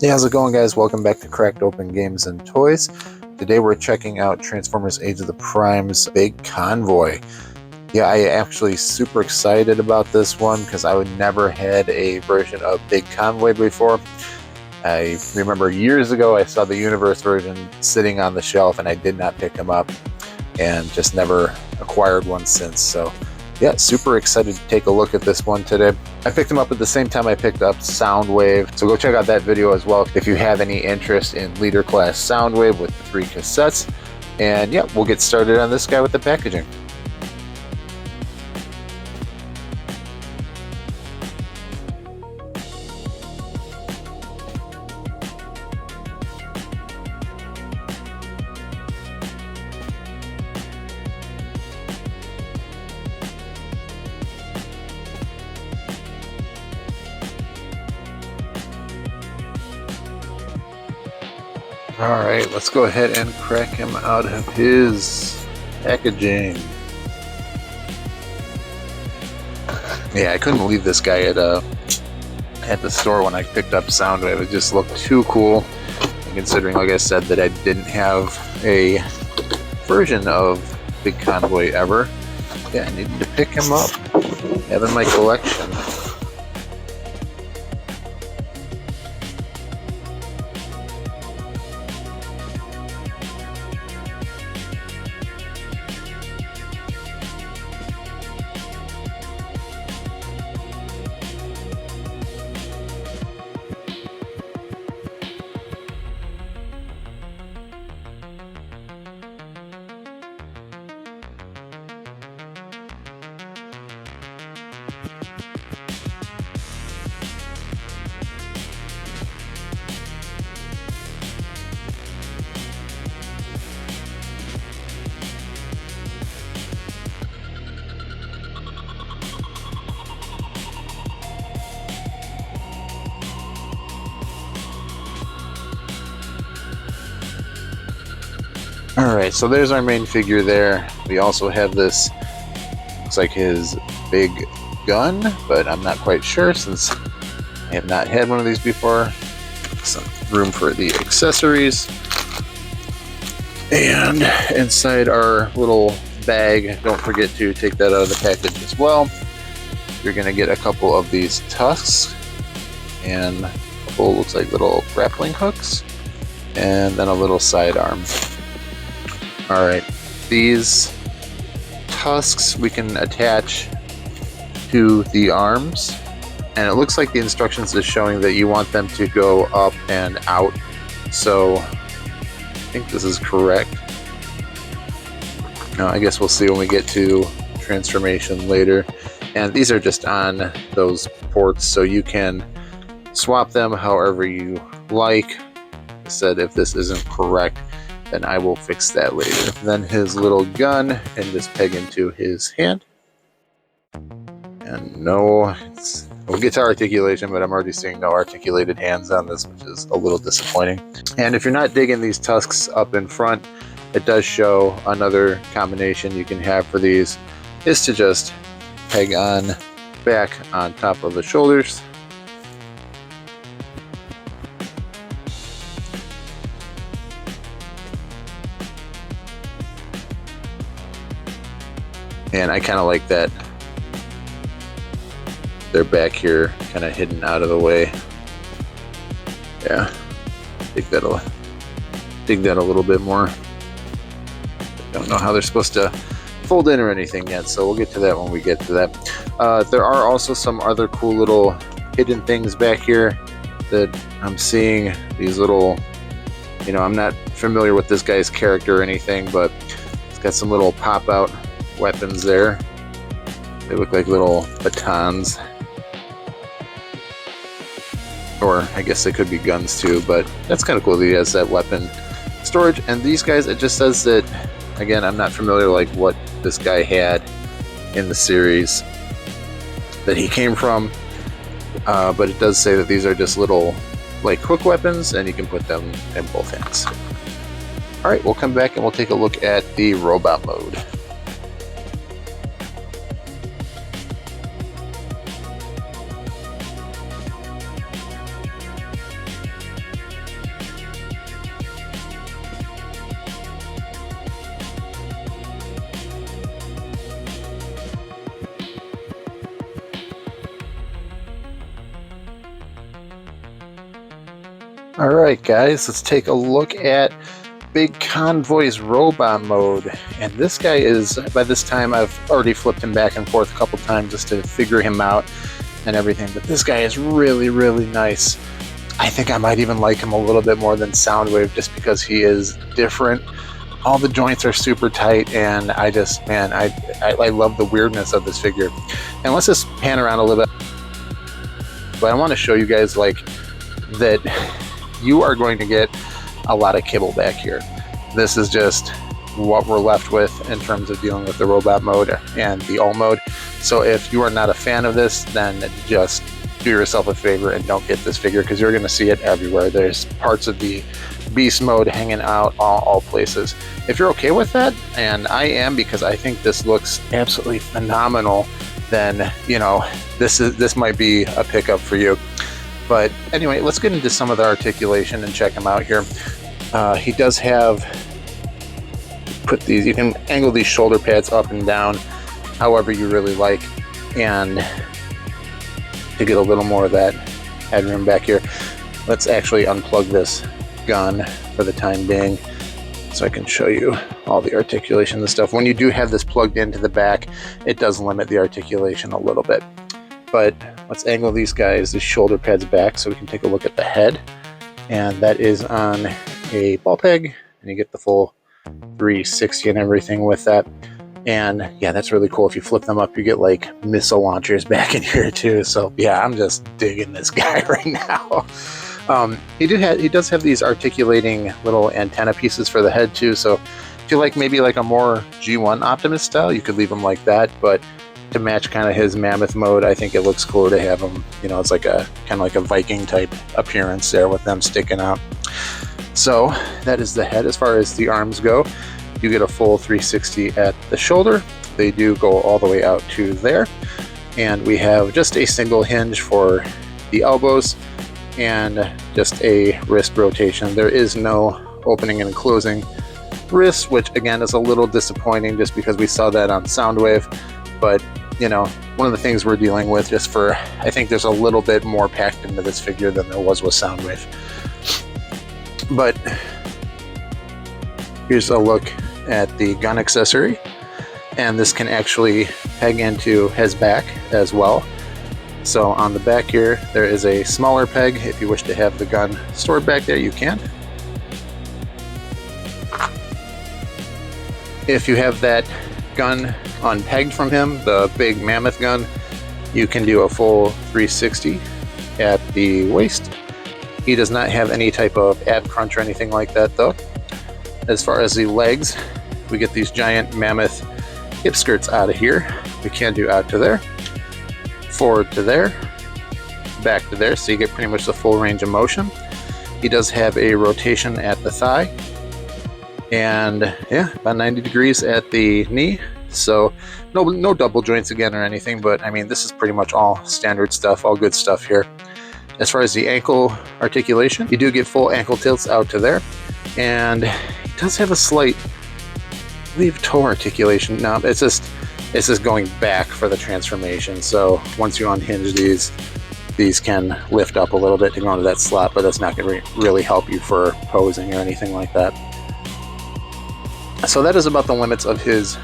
Hey, how's it going, guys? Welcome back to Cracked Open Games and Toys. Today we're checking out Transformers Age of the Prime's Big Convoy. Yeah, I actually super excited about this one because I would never had a version of Big Convoy before. I remember years ago I saw the Universe version sitting on the shelf and I did not pick him up and just never acquired one since. So yeah, super excited to take a look at this one today. I picked them up at the same time I picked up Soundwave, so go check out that video as well if you have any interest in Leader Class Soundwave with the 3 cassettes. And yeah, we'll get started on this guy with the packaging. Alright, let's go ahead and crack him out of his packaging. Yeah, I couldn't leave this guy at the store when I picked up Soundwave. It just looked too cool. And considering, like I said, that I didn't have a version of Big Convoy ever, yeah, I needed to pick him up. Have in my collection. Alright, so there's our main figure there. We also have this, looks like his big gun, but I'm not quite sure since I have not had one of these before. Some room for the accessories. And inside our little bag, don't forget to take that out of the package as well. You're going to get a couple of these tusks and a couple, looks like little grappling hooks, and then a little sidearm. Alright, these tusks we can attach to the arms, and it looks like the instructions is showing that you want them to go up and out, so I think this is correct. Now, I guess we'll see when we get to transformation later. And these are just on those ports, so you can swap them however you like. I said if this isn't correct, then I will fix that later. Then his little gun and just peg into his hand. And no, we'll get to articulation, but I'm already seeing no articulated hands on this, which is a little disappointing. And if you're not digging these tusks up in front, it does show another combination you can have for these is to just peg on back on top of the shoulders. And I kind of like that they're back here kind of hidden out of the way. Yeah, dig that a little bit more. Don't know how they're supposed to fold in or anything yet, so we'll get to that when we get to that. There are also some other cool little hidden things back here that I'm seeing. These little, I'm not familiar with this guy's character or anything, but it's got some little pop-out weapons there. They look like little batons, or I guess they could be guns too, but that's kind of cool that he has that weapon storage. And these guys, it just says that, again, I'm not familiar like what this guy had in the series that he came from, but it does say that these are just little like hook weapons and you can put them in both hands. Alright, we'll come back and we'll take a look at the robot mode. All right, guys, let's take a look at Big Convoy's robot mode. And this guy is, by this time, I've already flipped him back and forth a couple times just to figure him out and everything. But this guy is really, really nice. I think I might even like him a little bit more than Soundwave just because he is different. All the joints are super tight, and I just, man, I love the weirdness of this figure. And let's just pan around a little bit. But I want to show you guys, like, that you are going to get a lot of kibble back here. This is just what we're left with in terms of dealing with the robot mode and the all mode. So if you are not a fan of this, then just do yourself a favor and don't get this figure, because you're going to see it everywhere. There's parts of the beast mode hanging out all places. If you're okay with that, and I am, because I think this looks absolutely phenomenal, then you know this might be a pickup for you. But anyway, let's get into some of the articulation and check him out here. He does have, you can angle these shoulder pads up and down however you really like, and to get a little more of that headroom back here, let's actually unplug this gun for the time being so I can show you all the articulation and stuff. When you do have this plugged into the back, it does limit the articulation a little bit. But let's angle these guys, the shoulder pads back, so we can take a look at the head. And that is on a ball peg, and you get the full 360 and everything with that. And yeah, that's really cool. If you flip them up, you get like missile launchers back in here too. So yeah, I'm just digging this guy right now. He does have these articulating little antenna pieces for the head too. So if you like maybe like a more G1 Optimus style, you could leave them like that. But to match kind of his mammoth mode, I think it looks cooler to have him, you know, it's like a kind of like a Viking type appearance there with them sticking out. So that is the head. As far as the arms go, you get a full 360 at the shoulder. They do go all the way out to there. And we have just a single hinge for the elbows and just a wrist rotation. There is no opening and closing wrist, which again is a little disappointing just because we saw that on Soundwave. But you know, one of the things we're dealing with, just for, I think there's a little bit more packed into this figure than there was with Soundwave. But here's a look at the gun accessory, and this can actually peg into his back as well. So on the back here, there is a smaller peg. If you wish to have the gun stored back there, you can. If you have that gun unpegged from him, the big mammoth gun, you can do a full 360 at the waist. He does not have any type of ab crunch or anything like that though. As far as the legs, we get these giant mammoth hip skirts out of here. We can do out to there, forward to there, back to there, so you get pretty much the full range of motion. He does have a rotation at the thigh, and yeah, about 90 degrees at the knee. So no double joints again or anything, but I mean, this is pretty much all standard stuff, all good stuff here. As far as the ankle articulation, you do get full ankle tilts out to there, and it does have a slight, I believe, toe articulation. No, it's just going back for the transformation. So once you unhinge these can lift up a little bit to go into that slot, but that's not going to really help you for posing or anything like that. So that is about the limits of his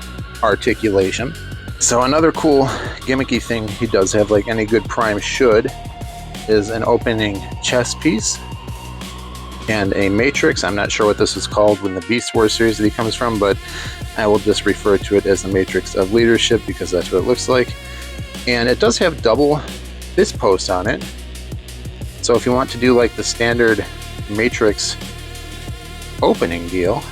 articulation. So another cool gimmicky thing he does have, like any good Prime should, is an opening chest piece and a matrix. I'm not sure what this is called in the Beast Wars series that he comes from, but I will just refer to it as the matrix of leadership because that's what it looks like. And it does have double fist posts on it. So if you want to do like the standard matrix opening deal,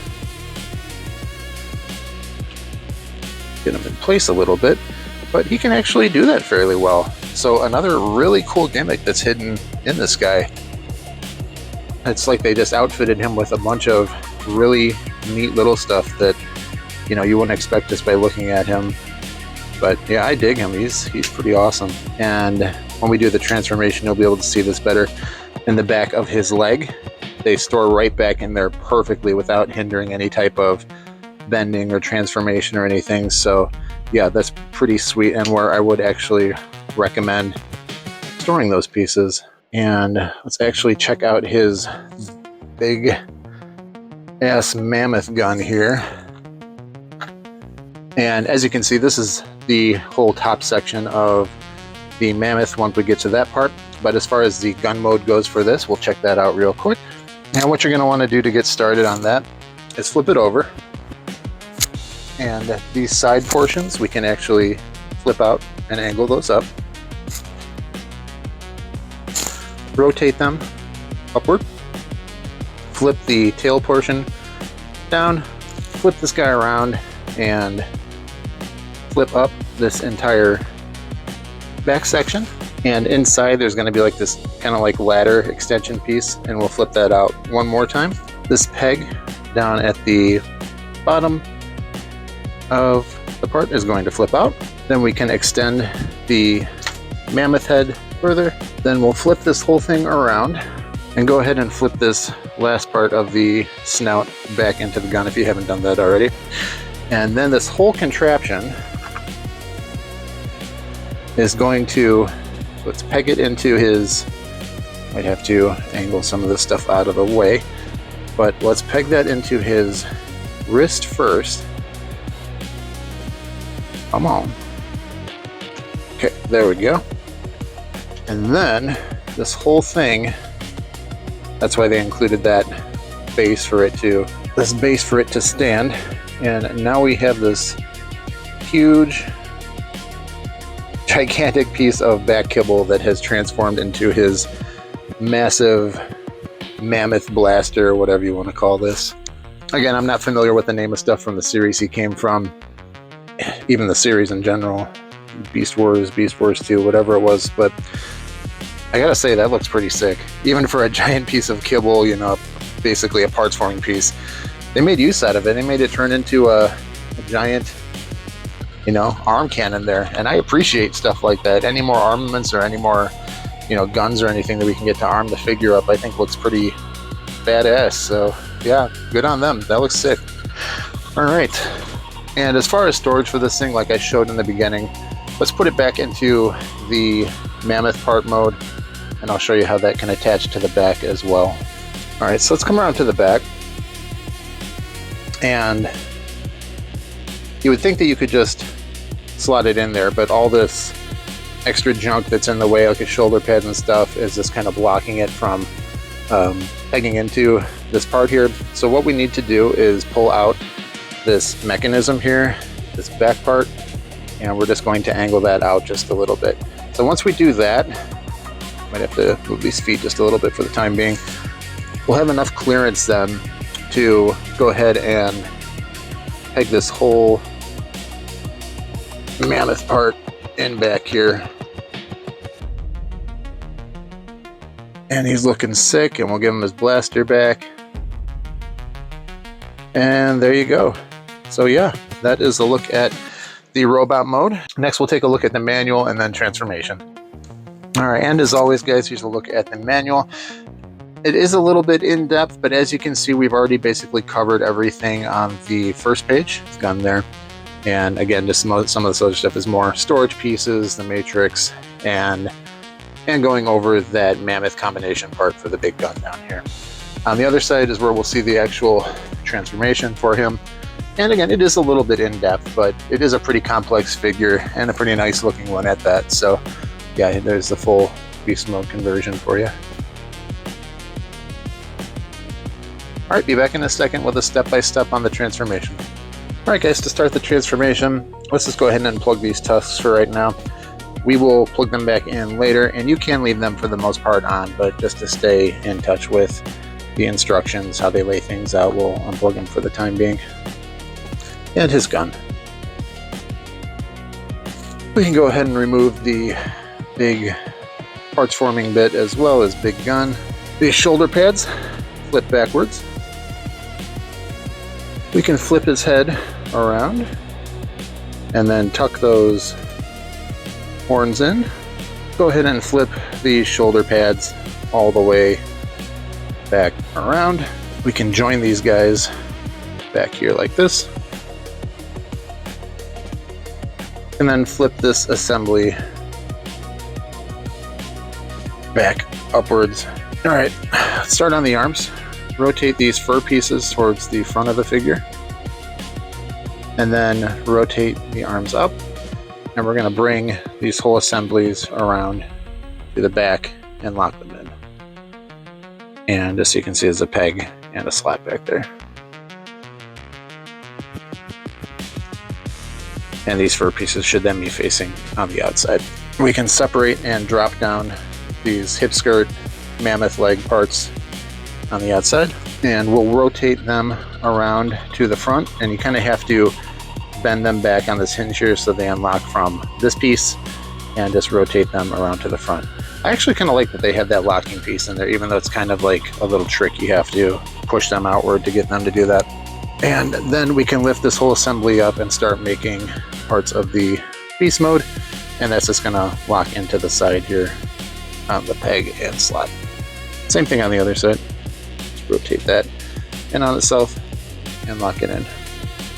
get him in place a little bit, but he can actually do that fairly well. So another really cool gimmick that's hidden in this guy. It's like they just outfitted him with a bunch of really neat little stuff that, you know, you wouldn't expect just by looking at him. But yeah, I dig him. He's pretty awesome. And when we do the transformation, you'll be able to see this better. In the back of his leg, they store right back in there perfectly without hindering any type of bending or transformation or anything. So yeah, that's pretty sweet, and where I would actually recommend storing those pieces. And let's actually check out his big ass mammoth gun here. And as you can see, this is the whole top section of the mammoth once we get to that part. But as far as the gun mode goes for this, we'll check that out real quick. And what you're going to want to do to get started on that is flip it over. And these side portions, we can actually flip out and angle those up. Rotate them upward. Flip the tail portion down. Flip this guy around and flip up this entire back section. And inside there's going to be like this kind of like ladder extension piece, and we'll flip that out one more time. This peg down at the bottom of the part is going to flip out. Then we can extend the mammoth head further. Then we'll flip this whole thing around and go ahead and flip this last part of the snout back into the gun if you haven't done that already. And then this whole contraption is going to, let's peg it into his, might have to angle some of this stuff out of the way, but let's peg that into his wrist first. Come on. Okay, there we go. And then this whole thing, that's why they included that base for it to, stand. And now we have this huge, gigantic piece of back kibble that has transformed into his massive mammoth blaster, whatever you want to call this. Again, I'm not familiar with the name of stuff from the series he came from, even the series in general, Beast Wars 2, whatever it was, but I gotta say that looks pretty sick. Even for a giant piece of kibble, you know, basically a parts forming piece, they made use out of it. They made it turn into a giant, you know, arm cannon there, and I appreciate stuff like that. Any more armaments or any more, you know, guns or anything that we can get to arm the figure up, I think looks pretty badass. So yeah, good on them. That looks sick. All right, and as far as storage for this thing, like I showed in the beginning, let's put it back into the mammoth part mode, and I'll show you how that can attach to the back as well. All right, so let's come around to the back, and you would think that you could just slot it in there, but all this extra junk that's in the way, like his shoulder pads and stuff, is just kind of blocking it from pegging into this part here. So what we need to do is pull out this mechanism here, this back part, and we're just going to angle that out just a little bit. So once we do that, might have to move these feet just a little bit for the time being, we'll have enough clearance then to go ahead and peg this whole mammoth part in back here. And he's looking sick, and we'll give him his blaster back. And there you go. So yeah, that is a look at the robot mode. Next, we'll take a look at the manual and then transformation. All right, and as always, guys, here's a look at the manual. It is a little bit in depth, but as you can see, we've already basically covered everything on the first page. It's gone there. And again, just some of this other stuff is more storage pieces, the matrix, and going over that mammoth combination part for the big gun down here. On the other side is where we'll see the actual transformation for him. And again, it is a little bit in depth, but it is a pretty complex figure and a pretty nice looking one at that. So yeah, there's the full beast mode conversion for you. All right, be back in a second with a step-by-step on the transformation. All right, guys, to start the transformation, let's just go ahead and unplug these tusks for right now. We will plug them back in later, and you can leave them for the most part on, but just to stay in touch with the instructions, how they lay things out, we'll unplug them for the time being. And his gun. We can go ahead and remove the big parts forming bit as well as big gun. These shoulder pads flip backwards. We can flip his head around and then tuck those horns in. Go ahead and flip these shoulder pads all the way back around. We can join these guys back here like this, and then flip this assembly back upwards. All right, let's start on the arms. Rotate these fur pieces towards the front of the figure, and then rotate the arms up. And we're going to bring these whole assemblies around to the back and lock them in. And as you can see, there's a peg and a slot back there. And these fur pieces should then be facing on the outside. We can separate and drop down these hip skirt, mammoth leg parts on the outside, and we'll rotate them around to the front, and you kind of have to bend them back on this hinge here so they unlock from this piece, and just rotate them around to the front. I actually kind of like that they have that locking piece in there, even though it's kind of like a little trick. You have to push them outward to get them to do that. And then we can lift this whole assembly up and start making parts of the beast mode, and that's just gonna lock into the side here on the peg and slot. Same thing on the other side. Just rotate that in on itself and lock it in.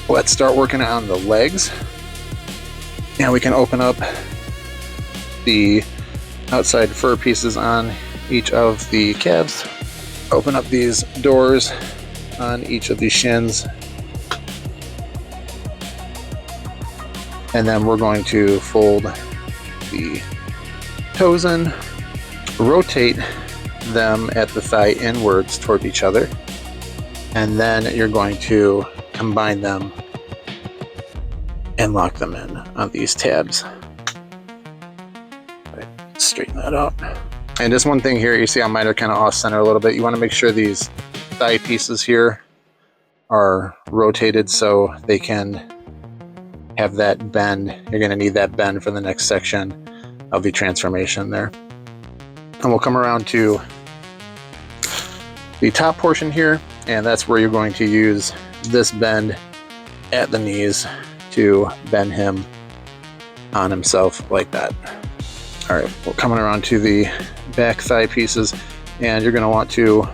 Let's start working on the legs. And we can open up the outside fur pieces on each of the calves. Open up these doors on each of these shins. And then we're going to fold the toes in, rotate them at the thigh inwards toward each other, and then you're going to combine them and lock them in on these tabs. Right, straighten that out. And just one thing here, you see how mine are kind of off center a little bit. You want to make sure these thigh pieces here are rotated so they can have that bend. You're going to need that bend for the next section of the transformation there. And we'll come around to the top portion here, and that's where you're going to use this bend at the knees to bend him on himself like that. All right, we're coming around to the back thigh pieces, and you're going to want to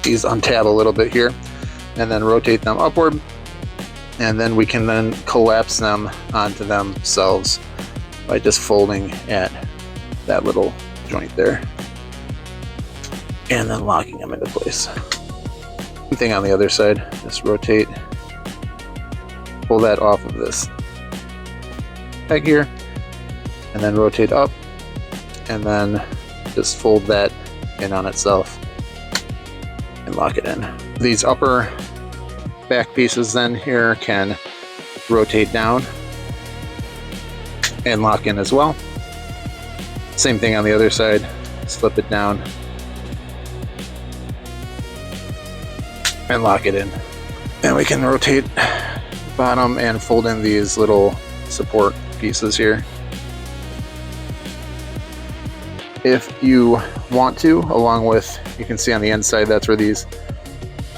these untab a little bit here and then rotate them upward, and then we can then collapse them onto themselves by just folding at that little joint there and then locking them into place. Same thing on the other side, just rotate, pull that off of this peg here, and then rotate up, and then just fold that in on itself and lock it in. These upper back pieces then here can rotate down and lock in as well. Same thing on the other side, just flip it down and lock it in. And we can rotate bottom and fold in these little support pieces here. If you want to, along with, you can see on the inside, that's where these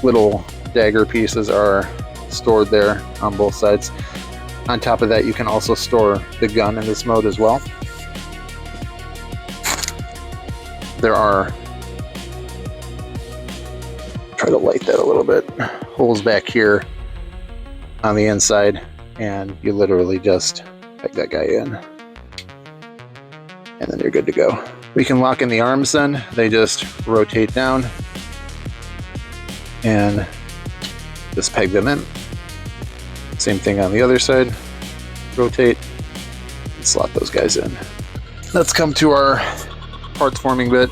little dagger pieces are stored there on both sides. On top of that, you can also store the gun in this mode as well. There are, try to light that a little bit, holes back here on the inside, and you literally just peg that guy in, and then you're good to go. We can lock in the arms then. They just rotate down and just peg them in. Same thing on the other side, rotate and slot those guys in. Let's come to our parts forming bit,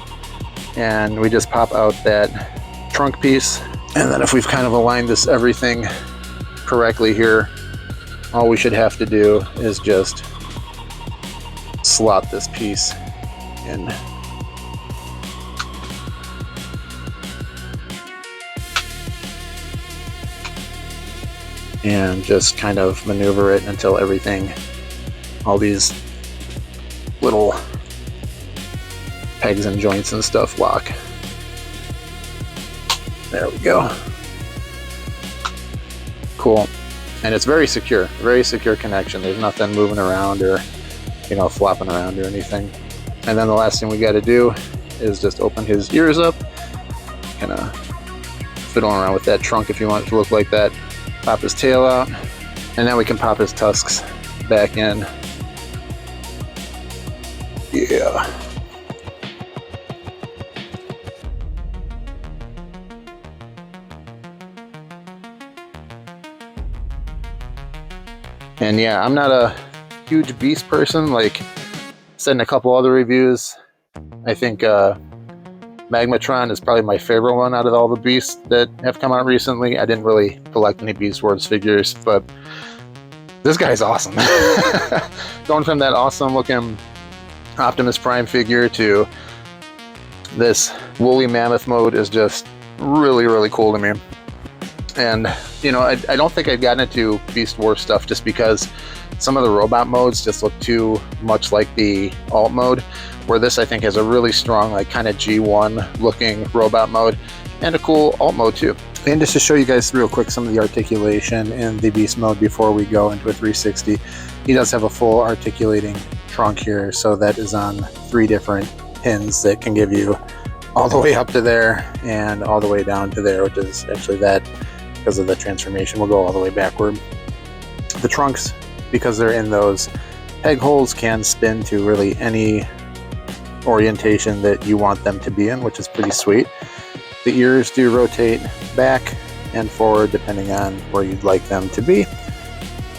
and we just pop out that trunk piece, and then if we've kind of aligned this everything correctly here, all we should have to do is just slot this piece in. And just kind of maneuver it until everything, all these little pegs and joints and stuff lock. There we go. Cool. And it's very secure connection. There's nothing moving around or, flopping around or anything. And then the last thing we got to do is just open his ears up, kind of fiddling around with that trunk if you want it to look like that. Pop his tail out, and then we can pop his tusks back in. Yeah. And yeah, I'm not a huge Beast person. Like, said in a couple other reviews, I think Magmatron is probably my favorite one out of all the Beasts that have come out recently. I didn't really collect any Beast Wars figures, but this guy's awesome. Going from that awesome looking Optimus Prime figure to this woolly mammoth mode is just really, really cool to me. And, you know, I don't think I've gotten into Beast Wars stuff just because some of the robot modes just look too much like the alt mode, where this I think has a really strong, like, kind of G1 looking robot mode and a cool alt mode too. And just to show you guys real quick some of the articulation in the Beast mode before we go into a 360, he does have a full articulating trunk here, so that is on 3 different pins that can give you all the way up to there and all the way down to there, which is actually that, because of the transformation, will go all the way backward. The trunks, because they're in those peg holes, can spin to really any orientation that you want them to be in, which is pretty sweet. The ears do rotate back and forward depending on where you'd like them to be.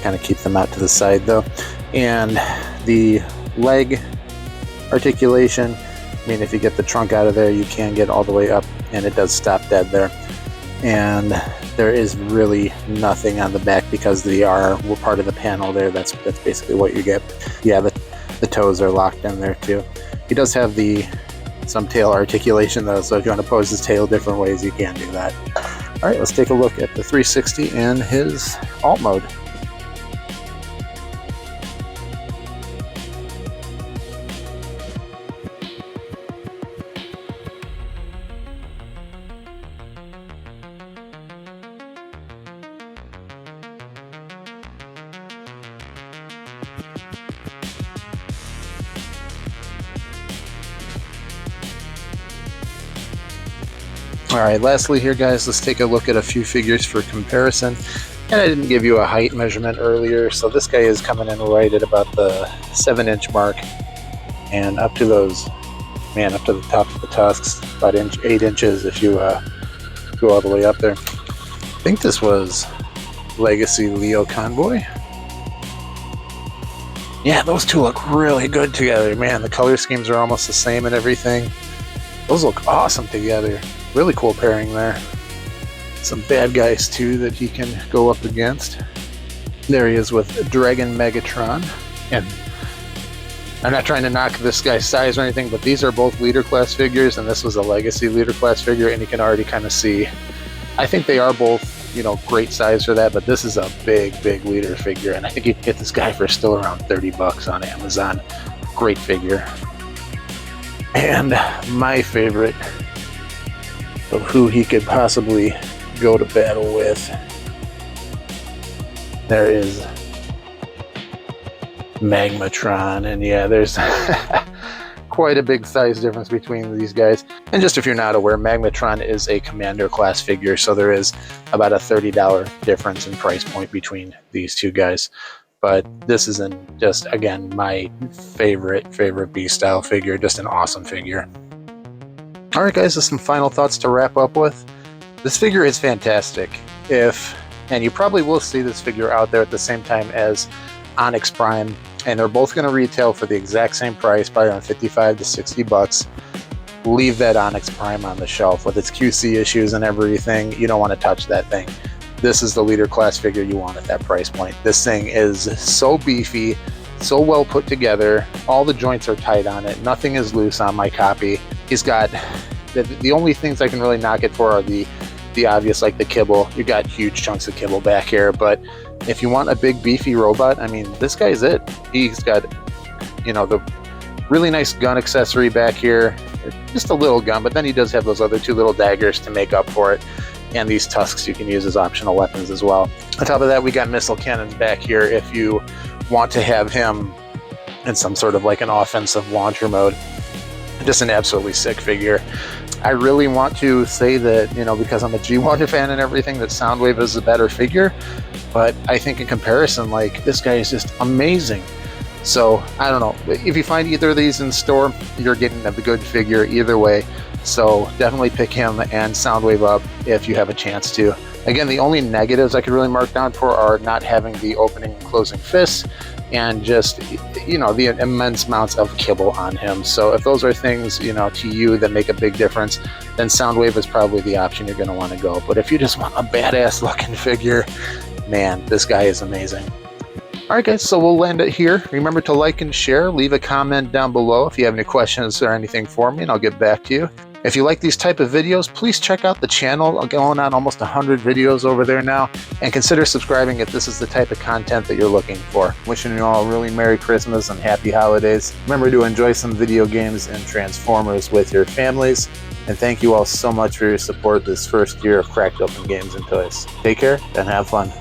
Kind of keep them out to the side though. And the leg articulation, I mean, if you get the trunk out of there, you can get all the way up, and it does stop dead there. And there is really nothing on the back because they are part of the panel there. That's basically what you get. Yeah, the toes are locked in there too. He does have some tail articulation though, so if you want to pose his tail different ways, you can do that. All right, let's take a look at the 360 and his alt mode. Alright, lastly here guys, let's take a look at a few figures for comparison. And I didn't give you a height measurement earlier, so this guy is coming in right at about the 7-inch mark. And up to those, man, up to the top of the tusks, about 8 inches if you go all the way up there. I think this was Legacy Leo Convoy. Yeah, those two look really good together. Man, the color schemes are almost the same and everything. Those look awesome together. Really cool pairing there. Some bad guys too that he can go up against. There he is with Dragon Megatron. And I'm not trying to knock this guy's size or anything, but these are both leader class figures, and this was a Legacy leader class figure, and you can already kind of see, I think they are both, you know, great size for that, but this is a big leader figure, and I think you can get this guy for still around 30 bucks on Amazon. Great figure. And my favorite of who he could possibly go to battle with, there is Magmatron. And yeah, there's quite a big size difference between these guys. And just if you're not aware, Magmatron is a commander class figure, so there is about a $30 difference in price point between these two guys. But this is just, again, my favorite Beast style figure. Just an awesome figure. Alright guys, just some final thoughts to wrap up with. This figure is fantastic. And you probably will see this figure out there at the same time as Onyx Prime, and they're both going to retail for the exact same price, probably around 55 to 60 bucks. Leave that Onyx Prime on the shelf with its QC issues and everything. You don't want to touch that thing. This is the leader class figure you want at that price point. This thing is so beefy, so well put together. All the joints are tight on it. Nothing is loose on my copy. He's got the only things I can really knock it for are the obvious, like the kibble. You got huge chunks of kibble back here, but if you want a big beefy robot, I mean, this guy's it. He's got, you know, the really nice gun accessory back here, just a little gun, but then he does have those other 2 little daggers to make up for it, and these tusks you can use as optional weapons as well. On top of that, we got missile cannons back here if you want to have him in some sort of like an offensive launcher mode. Just an absolutely sick figure. I really want to say that, you know, because I'm a G1 fan and everything, that Soundwave is a better figure, but I think in comparison, like, this guy is just amazing. So I don't know, if you find either of these in store, you're getting a good figure either way. So definitely pick him and Soundwave up if you have a chance to. Again, the only negatives I could really mark down for are not having the opening and closing fists, and just, you know, the immense amounts of kibble on him. So if those are things, you know, to you that make a big difference, then Soundwave is probably the option you're going to want to go. But if you just want a badass looking figure, man, this guy is amazing. All right, guys, so we'll land it here. Remember to like and share. Leave a comment down below if you have any questions or anything for me, and I'll get back to you. If you like these type of videos, please check out the channel. I'm going on almost 100 videos over there now, and consider subscribing if this is the type of content that you're looking for. Wishing you all a really Merry Christmas and Happy Holidays. Remember to enjoy some video games and Transformers with your families. And thank you all so much for your support this first year of Cracked Open Games and Toys. Take care and have fun.